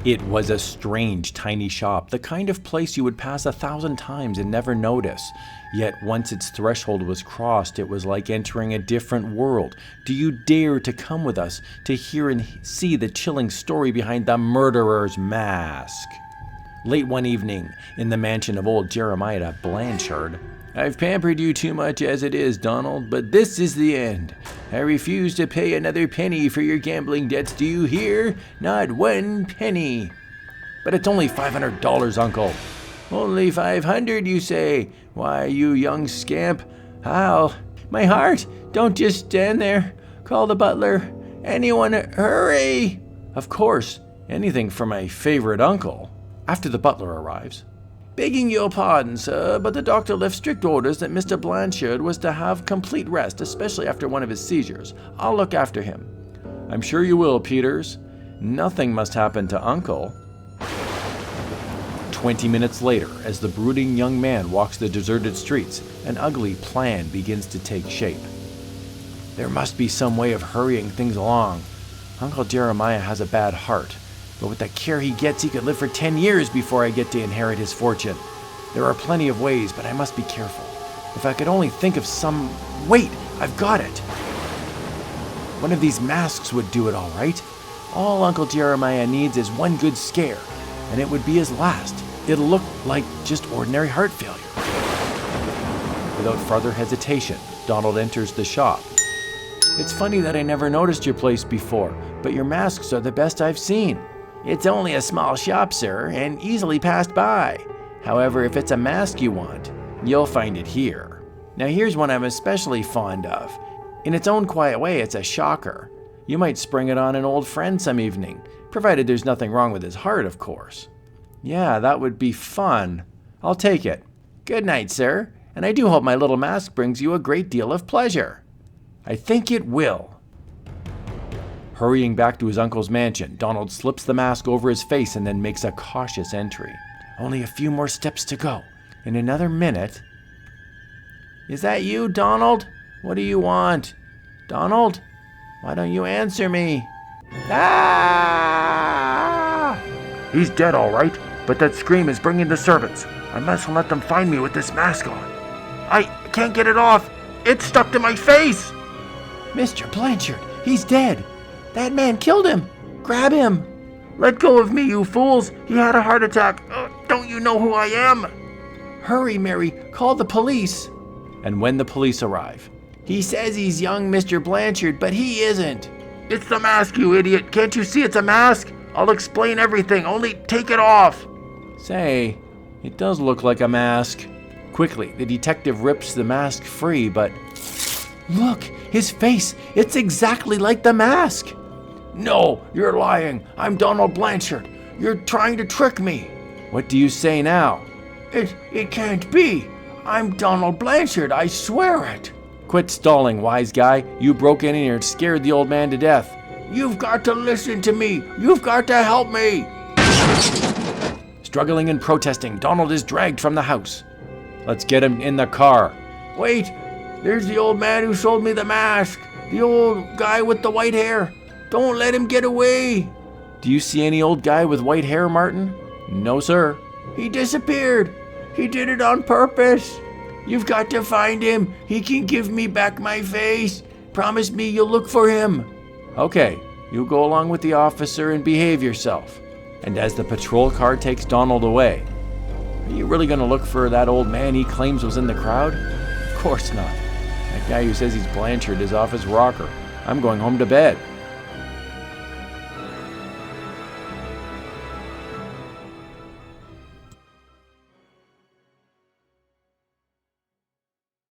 It was a strange, tiny shop, the kind of place you would pass 1,000 times and never notice. Yet once its threshold was crossed, it was like entering a different world. Do you dare to come with us to hear and see the chilling story behind the murderer's mask? Late one evening, in the mansion of old Jeremiah Blanchard, "I've pampered you too much as it is, Donald, but this is the end. I refuse to pay another penny for your gambling debts, do you hear? Not one penny." "But it's only $500, Uncle." "Only 500, you say? Why, you young scamp, My heart, don't just stand there. Call the butler. Anyone, hurry!" Of course, anything for my favorite uncle. After the butler arrives, "Begging your pardon, sir, but the doctor left strict orders that Mr. Blanchard was to have complete rest, especially after one of his seizures. I'll look after him." "I'm sure you will, Peters. Nothing must happen to Uncle." 20 minutes later, as the brooding young man walks the deserted streets, an ugly plan begins to take shape. There must be some way of hurrying things along. Uncle Jeremiah has a bad heart, but with the care he gets, he could live for 10 years before I get to inherit his fortune. There are plenty of ways, but I must be careful. If I could only think of some... Wait, I've got it! One of these masks would do it all right. All Uncle Jeremiah needs is one good scare, and it would be his last. It'll look like just ordinary heart failure. Without further hesitation, Donald enters the shop. "It's funny that I never noticed your place before, but your masks are the best I've seen." "It's only a small shop, sir, and easily passed by. However, if it's a mask you want, you'll find it here. Now here's one I'm especially fond of. In its own quiet way, it's a shocker. You might spring it on an old friend some evening, provided there's nothing wrong with his heart, of course." "Yeah, that would be fun. I'll take it. Good night, sir, and I do hope my little mask brings you a great deal of pleasure." "I think it will." Hurrying back to his uncle's mansion, Donald slips the mask over his face and then makes a cautious entry. Only a few more steps to go. In another minute... "Is that you, Donald? What do you want? Donald? Why don't you answer me?" "Ah!" "He's dead, all right, but that scream is bringing the servants. I mustn't let them find me with this mask on. I can't get it off. It's stuck to my face." "Mr. Blanchard, he's dead. That man killed him. Grab him." "Let go of me, you fools. He had a heart attack. Don't you know who I am?" "Hurry, Mary. Call the police." And when the police arrive, "He says he's young Mr. Blanchard, but he isn't." "It's the mask, you idiot. Can't you see it's a mask? I'll explain everything. Only take it off." Say, it does look like a mask. Quickly, the detective rips the mask free, but... Look, his face. It's exactly like the mask. "No, you're lying. I'm Donald Blanchard. You're trying to trick me." "What do you say now?" It can't be. I'm Donald Blanchard, I swear it." "Quit stalling, wise guy. You broke in here and scared the old man to death." "You've got to listen to me. You've got to help me." Struggling and protesting, Donald is dragged from the house. "Let's get him in the car." "Wait, there's the old man who sold me the mask. The old guy with the white hair. Don't let him get away." "Do you see any old guy with white hair, Martin?" "No, sir." "He disappeared. He did it on purpose. You've got to find him. He can give me back my face. Promise me you'll look for him." "Okay, you go along with the officer and behave yourself." And as the patrol car takes Donald away, "Are you really going to look for that old man he claims was in the crowd?" "Of course not. That guy who says he's Blanchard is off his rocker. I'm going home to bed."